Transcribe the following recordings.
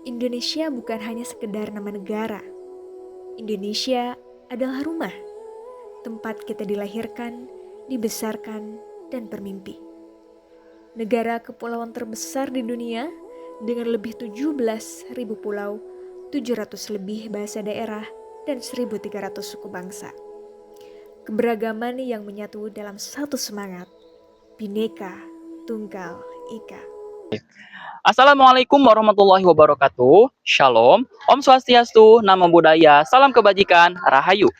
Indonesia bukan hanya sekedar nama negara. Indonesia adalah rumah, tempat kita dilahirkan, dibesarkan, dan bermimpi. Negara kepulauan terbesar di dunia dengan lebih 17.000 pulau, 700 lebih bahasa daerah, dan 1.300 suku bangsa. Keberagaman yang menyatu dalam satu semangat, Bhinneka Tunggal Ika. Assalamualaikum warahmatullahi wabarakatuh. Shalom, Om Swastiastu, Namo Buddhaya, Salam Kebajikan, Rahayu.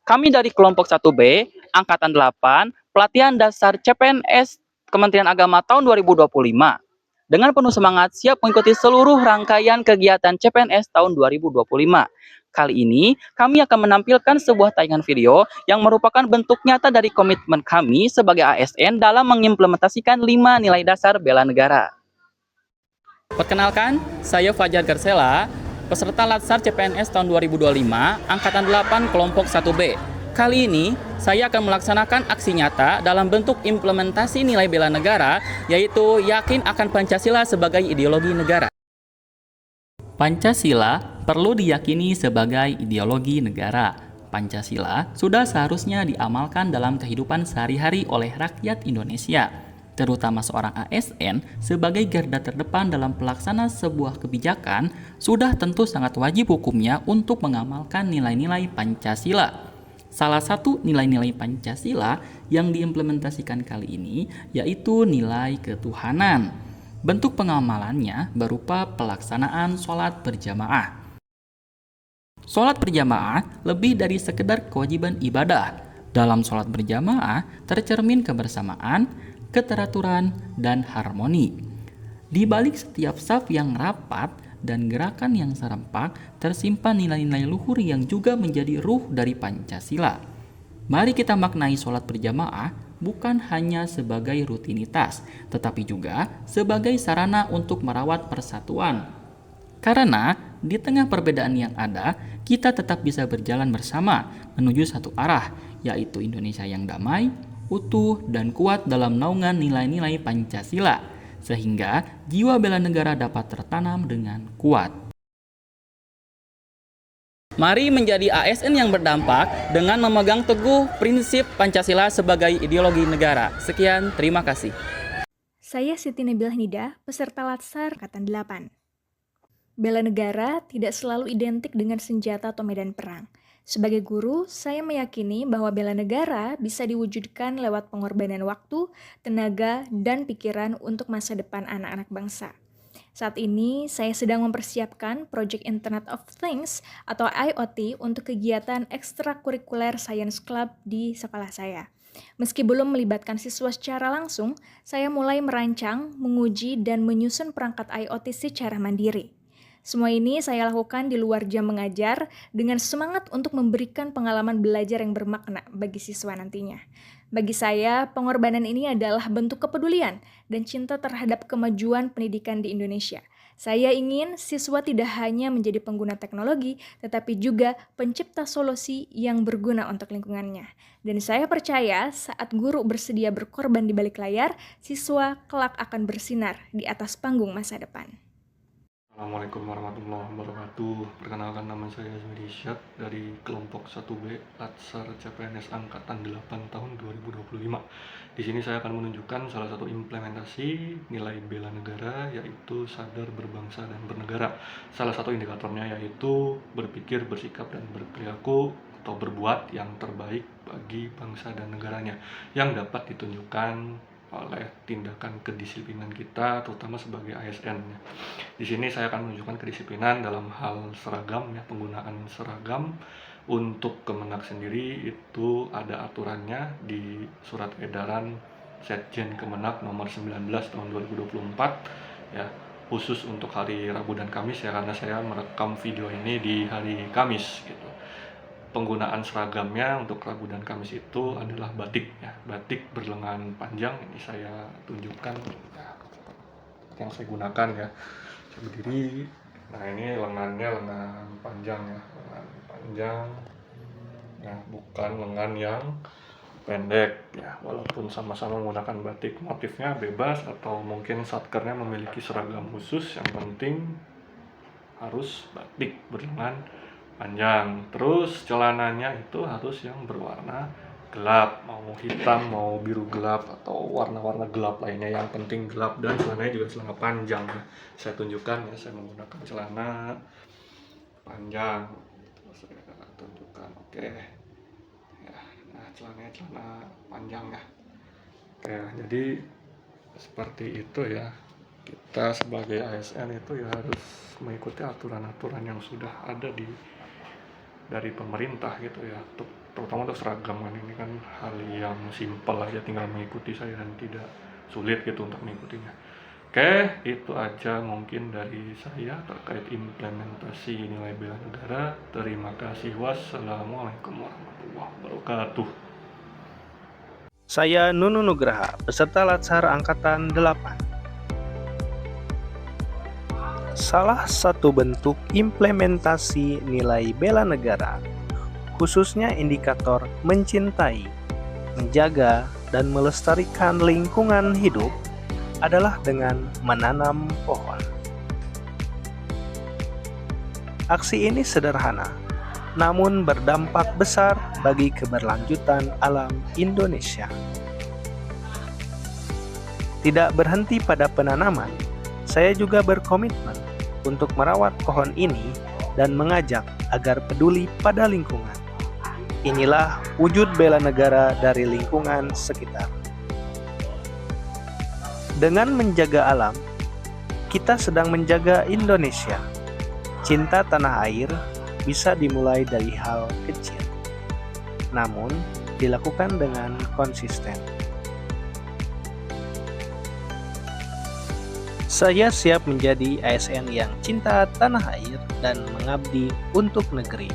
Kami dari kelompok 1B, Angkatan 8, Pelatihan Dasar CPNS Kementerian Agama tahun 2025. Dengan penuh semangat siap mengikuti seluruh rangkaian kegiatan CPNS tahun 2025. Kali ini, kami akan menampilkan sebuah tayangan video yang merupakan bentuk nyata dari komitmen kami sebagai ASN dalam mengimplementasikan 5 nilai dasar bela negara. Perkenalkan, saya Fajar Garsela, peserta Latsar CPNS tahun 2025, Angkatan 8 Kelompok 1B. Kali ini, saya akan melaksanakan aksi nyata dalam bentuk implementasi nilai bela negara, yaitu yakin akan Pancasila sebagai ideologi negara. Pancasila perlu diyakini sebagai ideologi negara. Pancasila sudah seharusnya diamalkan dalam kehidupan sehari-hari oleh rakyat Indonesia, terutama seorang ASN sebagai garda terdepan dalam pelaksana sebuah kebijakan, sudah tentu sangat wajib hukumnya untuk mengamalkan nilai-nilai Pancasila. Salah satu nilai-nilai Pancasila yang diimplementasikan kali ini yaitu nilai ketuhanan. Bentuk pengamalannya berupa pelaksanaan sholat berjamaah. Sholat berjamaah lebih dari sekedar kewajiban ibadah. Dalam sholat berjamaah tercermin kebersamaan, keteraturan, dan harmoni. Di balik setiap saf yang rapat dan gerakan yang serempak tersimpan nilai-nilai luhur yang juga menjadi ruh dari Pancasila. Mari kita maknai sholat berjamaah bukan hanya sebagai rutinitas, tetapi juga sebagai sarana untuk merawat persatuan. Karena di tengah perbedaan yang ada, kita tetap bisa berjalan bersama menuju satu arah, yaitu Indonesia yang damai, utuh, dan kuat dalam naungan nilai-nilai Pancasila, sehingga jiwa bela negara dapat tertanam dengan kuat. Mari menjadi ASN yang berdampak dengan memegang teguh prinsip Pancasila sebagai ideologi negara. Sekian, terima kasih. Saya Siti Nabilah Nida, peserta Latsar Angkatan 8. Bela negara tidak selalu identik dengan senjata atau medan perang. Sebagai guru, saya meyakini bahwa bela negara bisa diwujudkan lewat pengorbanan waktu, tenaga, dan pikiran untuk masa depan anak-anak bangsa. Saat ini, saya sedang mempersiapkan Project Internet of Things atau IoT untuk kegiatan ekstrakurikuler Science Club di sekolah saya. Meski belum melibatkan siswa secara langsung, saya mulai merancang, menguji, dan menyusun perangkat IoT secara mandiri. Semua ini saya lakukan di luar jam mengajar dengan semangat untuk memberikan pengalaman belajar yang bermakna bagi siswa nantinya. Bagi saya, pengorbanan ini adalah bentuk kepedulian dan cinta terhadap kemajuan pendidikan di Indonesia. Saya ingin siswa tidak hanya menjadi pengguna teknologi, tetapi juga pencipta solusi yang berguna untuk lingkungannya. Dan saya percaya saat guru bersedia berkorban di balik layar, siswa kelak akan bersinar di atas panggung masa depan. Assalamualaikum warahmatullahi wabarakatuh. Perkenalkan, nama saya Azmi Rishad dari kelompok 1B Latsar CPNS Angkatan 8 tahun 2025. Di sini saya akan menunjukkan salah satu implementasi nilai bela negara, yaitu sadar berbangsa dan bernegara. Salah satu indikatornya yaitu berpikir, bersikap, dan berperilaku atau berbuat yang terbaik bagi bangsa dan negaranya, yang dapat ditunjukkan oleh tindakan kedisiplinan kita, terutama sebagai ASN. Di sini saya akan menunjukkan kedisiplinan dalam hal seragam, penggunaan seragam. Untuk Kemenak sendiri itu ada aturannya di Surat Edaran Setjen Kemenak nomor 19 tahun 2024, khusus untuk hari Rabu dan Kamis, karena saya merekam video ini di hari Kamis gitu. Penggunaan seragamnya untuk Rabu dan Kamis itu adalah batik, batik berlengan panjang. Ini saya tunjukkan yang saya gunakan, saya berdiri. Nah, ini lengannya lengan panjang, lengan panjang, bukan lengan yang pendek, walaupun sama-sama menggunakan batik. Motifnya bebas atau mungkin satkernya memiliki seragam khusus, yang penting harus batik berlengan panjang. Terus celananya itu harus yang berwarna gelap, mau hitam, mau biru gelap, atau warna-warna gelap lainnya, yang penting gelap. Dan celananya juga celana panjang. Saya tunjukkan ya, saya menggunakan celana panjang. Saya tunjukkan, oke ya. Nah, celananya celana panjang ya. Oke, jadi seperti itu ya. Kita sebagai ASN itu ya harus mengikuti aturan-aturan yang sudah ada dari pemerintah gitu ya, terutama untuk seragam kan. Ini kan hal yang simpel aja, tinggal mengikuti saja dan tidak sulit gitu untuk mengikutinya. Oke, itu aja mungkin dari saya terkait implementasi nilai bela negara. Terima kasih. Wassalamualaikum warahmatullahi wabarakatuh. Saya Nunu Nugraha, peserta Latsar Angkatan 8. Salah satu bentuk implementasi nilai bela negara, khususnya indikator mencintai, menjaga, dan melestarikan lingkungan hidup, adalah dengan menanam pohon. Aksi ini sederhana, namun berdampak besar bagi keberlanjutan alam Indonesia. Tidak berhenti pada penanaman, saya juga berkomitmen untuk merawat pohon ini dan mengajak agar peduli pada lingkungan. Inilah wujud bela negara dari lingkungan sekitar. Dengan menjaga alam, kita sedang menjaga Indonesia. Cinta tanah air bisa dimulai dari hal kecil, namun dilakukan dengan konsisten. Saya siap menjadi ASN yang cinta tanah air dan mengabdi untuk negeri.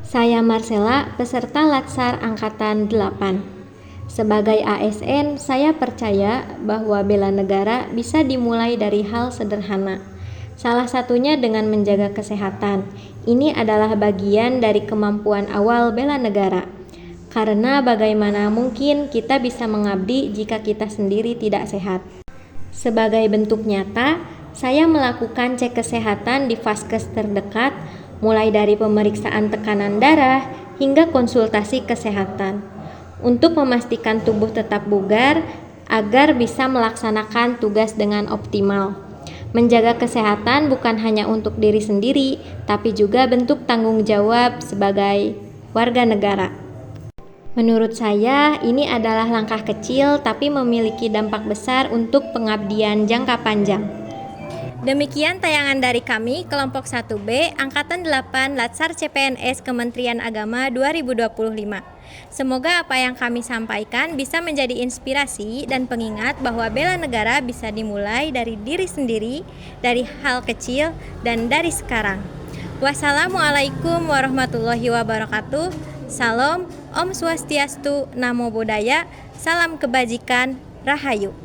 Saya Marcella, peserta Latsar Angkatan 8. Sebagai ASN, saya percaya bahwa bela negara bisa dimulai dari hal sederhana. Salah satunya dengan menjaga kesehatan. Ini adalah bagian dari kemampuan awal bela negara. Karena bagaimana mungkin kita bisa mengabdi jika kita sendiri tidak sehat. Sebagai bentuk nyata, saya melakukan cek kesehatan di vaskes terdekat, mulai dari pemeriksaan tekanan darah hingga konsultasi kesehatan, untuk memastikan tubuh tetap bugar agar bisa melaksanakan tugas dengan optimal. Menjaga kesehatan bukan hanya untuk diri sendiri, tapi juga bentuk tanggung jawab sebagai warga negara. Menurut saya, ini adalah langkah kecil tapi memiliki dampak besar untuk pengabdian jangka panjang. Demikian tayangan dari kami, kelompok 1B, Angkatan 8, Latsar CPNS Kementerian Agama 2025. Semoga apa yang kami sampaikan bisa menjadi inspirasi dan pengingat bahwa bela negara bisa dimulai dari diri sendiri, dari hal kecil, dan dari sekarang. Wassalamualaikum warahmatullahi wabarakatuh. Salam, Om Swastiastu, Namo Buddhaya, salam kebajikan, Rahayu.